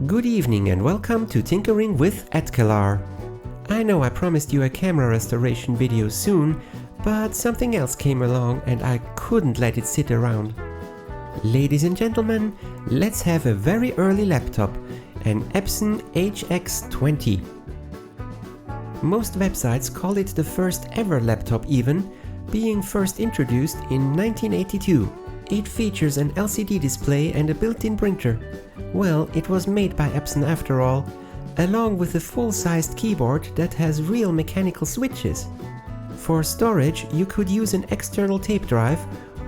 Good evening and welcome to Tinkering with Atkelar. I know I promised you a camera restoration video soon, but something else came along and I couldn't let it sit around. Ladies and gentlemen, let's have a very early laptop, an Epson HX-20. Most websites call it the first ever laptop even, being first introduced in 1982. It features an LCD display and a built-in printer. Well, it was made by Epson after all, along with a full-sized keyboard that has real mechanical switches. For storage, you could use an external tape drive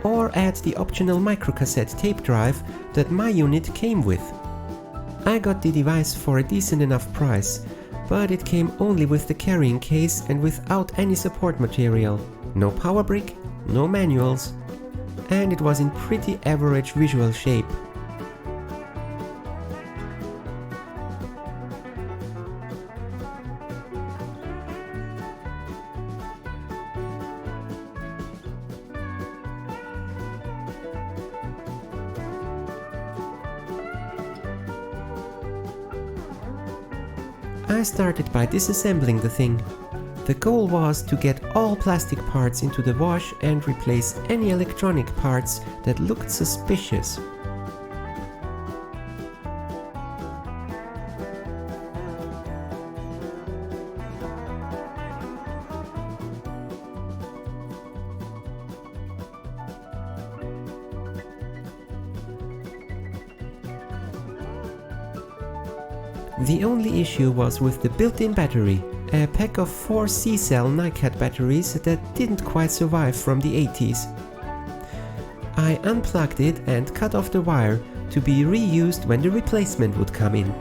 or add the optional microcassette tape drive that my unit came with. I got the device for a decent enough price, but it came only with the carrying case and without any support material. No power brick, no manuals, and it was in pretty average visual shape. I started by disassembling the thing. The goal was to get all plastic parts into the wash and replace any electronic parts that looked suspicious. The only issue was with the built-in battery, a pack of 4 C-cell NiCad batteries that didn't quite survive from the 80s. I unplugged it and cut off the wire to be reused when the replacement would come in.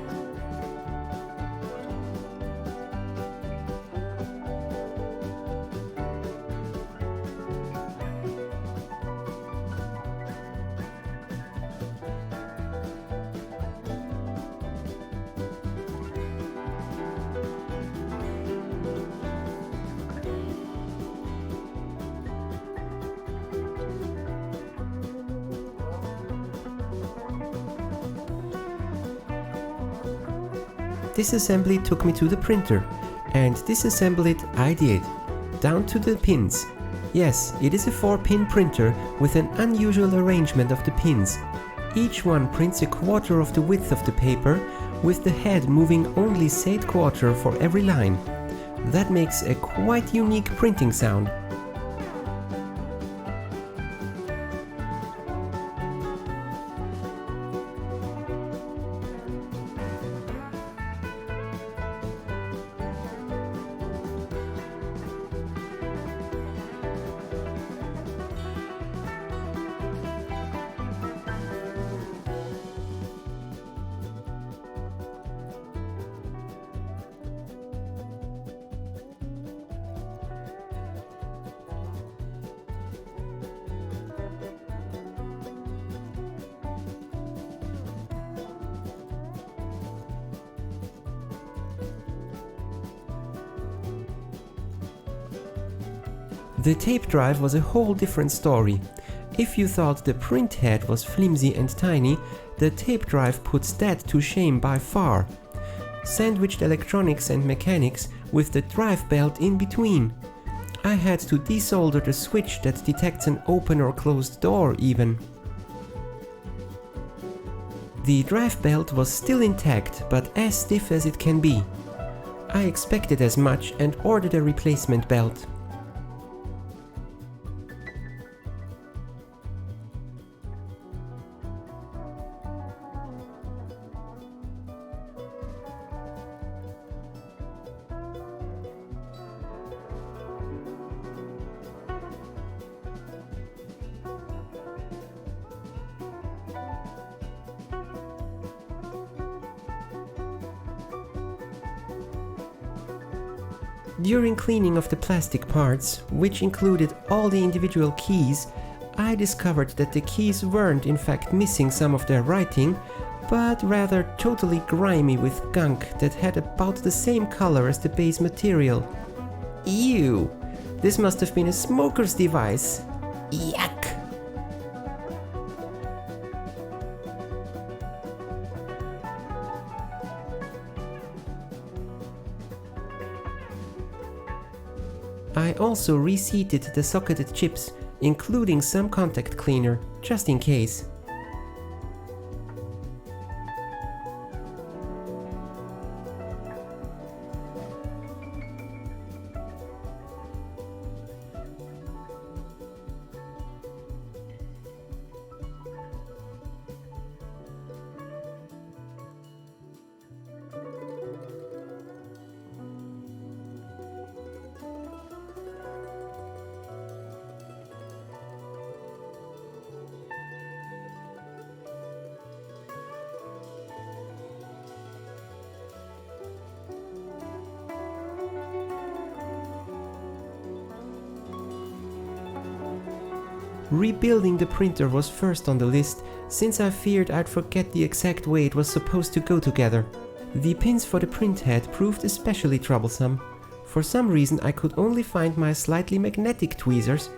Disassembly took me to the printer, and disassemble it I did, down to the pins. Yes, it is a 4-pin printer with an unusual arrangement of the pins. Each one prints a quarter of the width of the paper, with the head moving only said quarter for every line. That makes a quite unique printing sound. The tape drive was a whole different story. If you thought the print head was flimsy and tiny, the tape drive puts that to shame by far. Sandwiched electronics and mechanics with the drive belt in between. I had to desolder the switch that detects an open or closed door even. The drive belt was still intact, but as stiff as it can be. I expected as much and ordered a replacement belt. During cleaning of the plastic parts, which included all the individual keys, I discovered that the keys weren't in fact missing some of their writing, but rather totally grimy with gunk that had about the same color as the base material. Ew! This must have been a smoker's device. Yuck! I also reseated the socketed chips, including some contact cleaner, just in case. Rebuilding the printer was first on the list, since I feared I'd forget the exact way it was supposed to go together. The pins for the print head proved especially troublesome. For some reason I could only find my slightly magnetic tweezers.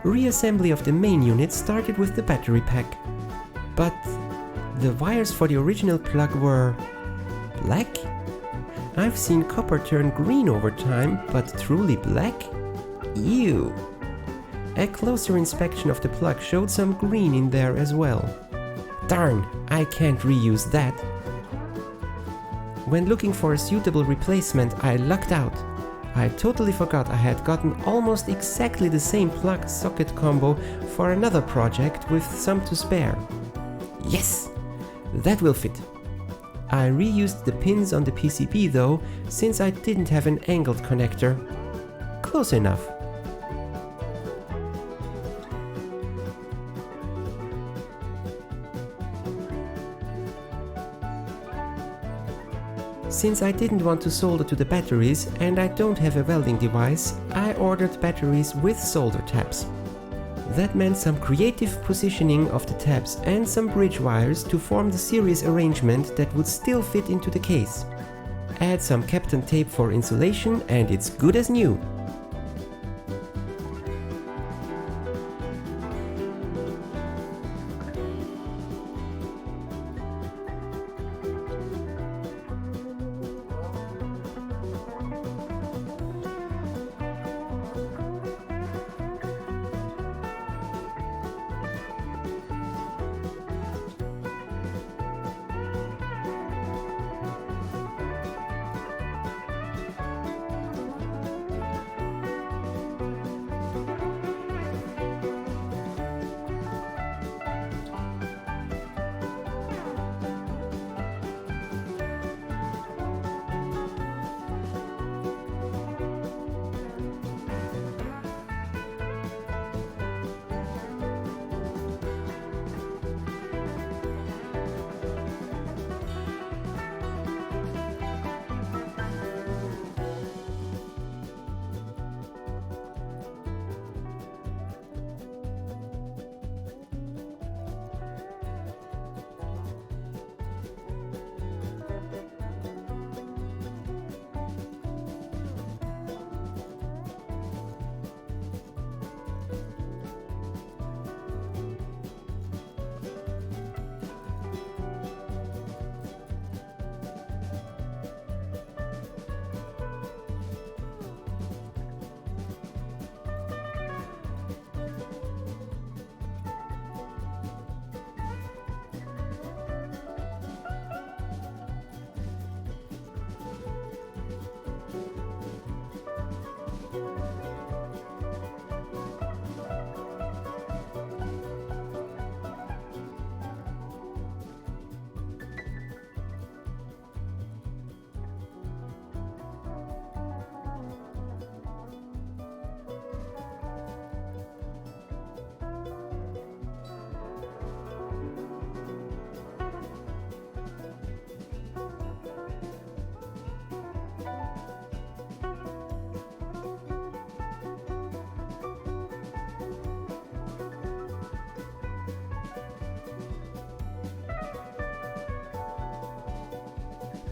Reassembly of the main unit started with the battery pack. But the wires for the original plug were black? I've seen copper turn green over time, but truly black? Ew! A closer inspection of the plug showed some green in there as well. Darn, I can't reuse that. When looking for a suitable replacement, I lucked out. I totally forgot I had gotten almost exactly the same plug-socket combo for another project with some to spare. Yes! That will fit. I reused the pins on the PCB though, since I didn't have an angled connector. Close enough. Since I didn't want to solder to the batteries and I don't have a welding device, I ordered batteries with solder tabs. That meant some creative positioning of the tabs and some bridge wires to form the series arrangement that would still fit into the case. Add some Kapton tape for insulation and it's good as new.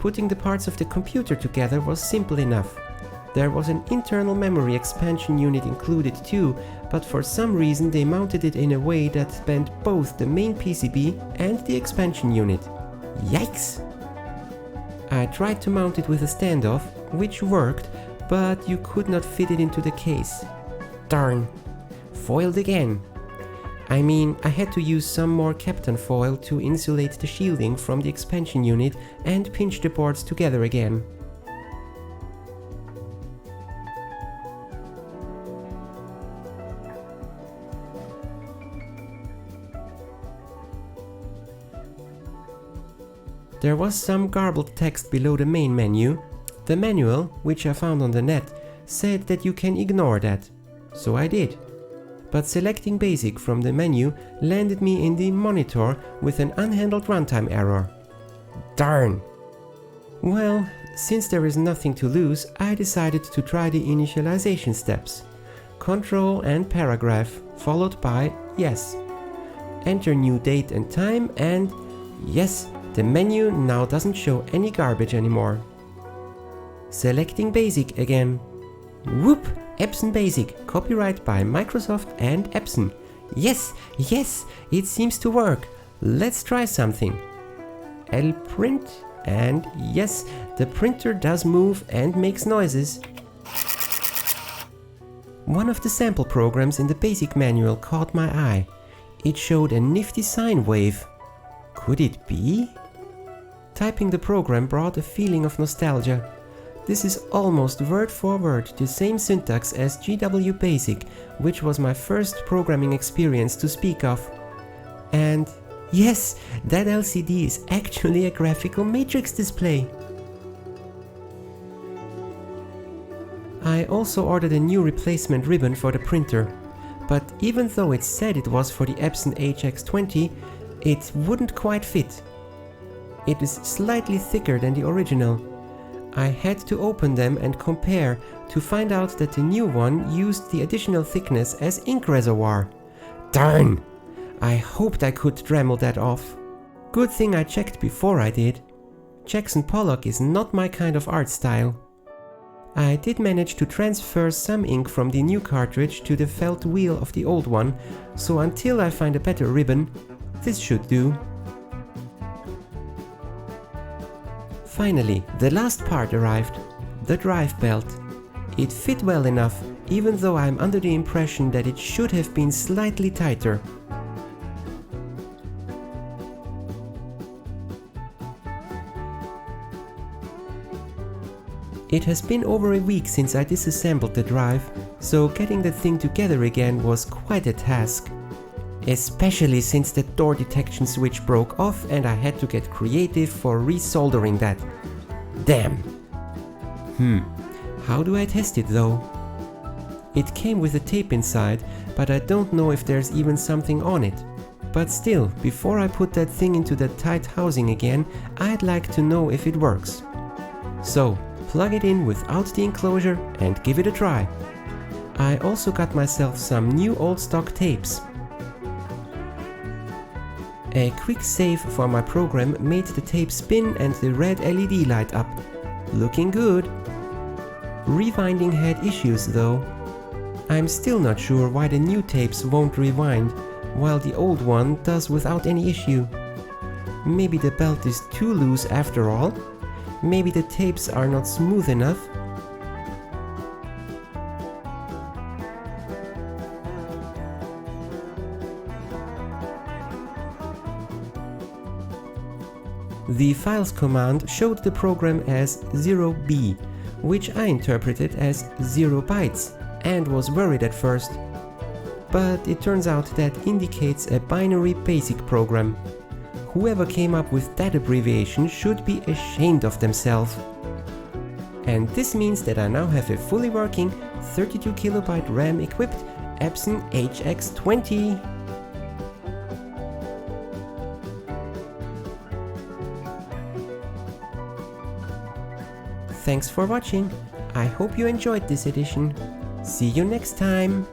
Putting the parts of the computer together was simple enough. There was an internal memory expansion unit included too, but for some reason they mounted it in a way that bent both the main PCB and the expansion unit. Yikes! I tried to mount it with a standoff, which worked, but you could not fit it into the case. Darn! Foiled again. I mean, I had to use some more Kapton foil to insulate the shielding from the expansion unit and pinch the boards together again. There was some garbled text below the main menu. The manual, which I found on the net, said that you can ignore that. So I did. But selecting Basic from the menu landed me in the monitor with an unhandled runtime error. Darn! Well, since there is nothing to lose, I decided to try the initialization steps. Control and paragraph, followed by yes. Enter new date and time and yes, the menu now doesn't show any garbage anymore. Selecting Basic again. Whoop! Epson Basic, copyright by Microsoft and Epson. Yes, yes, it seems to work. Let's try something. Print, and yes, the printer does move and makes noises. One of the sample programs in the Basic manual caught my eye. It showed a nifty sine wave. Could it be? Typing the program brought a feeling of nostalgia. This is almost word for word the same syntax as GW Basic, which was my first programming experience to speak of. And yes, that LCD is actually a graphical matrix display. I also ordered a new replacement ribbon for the printer, but even though it said it was for the Epson HX-20, it wouldn't quite fit. It is slightly thicker than the original. I had to open them and compare to find out that the new one used the additional thickness as ink reservoir. Darn! I hoped I could Dremel that off. Good thing I checked before I did. Jackson Pollock is not my kind of art style. I did manage to transfer some ink from the new cartridge to the felt wheel of the old one, so until I find a better ribbon, this should do. Finally, the last part arrived, the drive belt. It fit well enough, even though I'm under the impression that it should have been slightly tighter. It has been over a week since I disassembled the drive, so getting the thing together again was quite a task. Especially since the door detection switch broke off and I had to get creative for resoldering that. Damn! How do I test it though? It came with a tape inside, but I don't know if there's even something on it. But still, before I put that thing into the tight housing again, I'd like to know if it works. So, plug it in without the enclosure and give it a try. I also got myself some new old stock tapes. A quick save for my program made the tape spin and the red LED light up. Looking good. Rewinding had issues though. I'm still not sure why the new tapes won't rewind, while the old one does without any issue. Maybe the belt is too loose after all? Maybe the tapes are not smooth enough? The files command showed the program as 0B, which I interpreted as 0 bytes and was worried at first. But it turns out that indicates a binary basic program. Whoever came up with that abbreviation should be ashamed of themselves. And this means that I now have a fully working 32 KB RAM equipped Epson HX-20. Thanks for watching. I hope you enjoyed this edition. See you next time.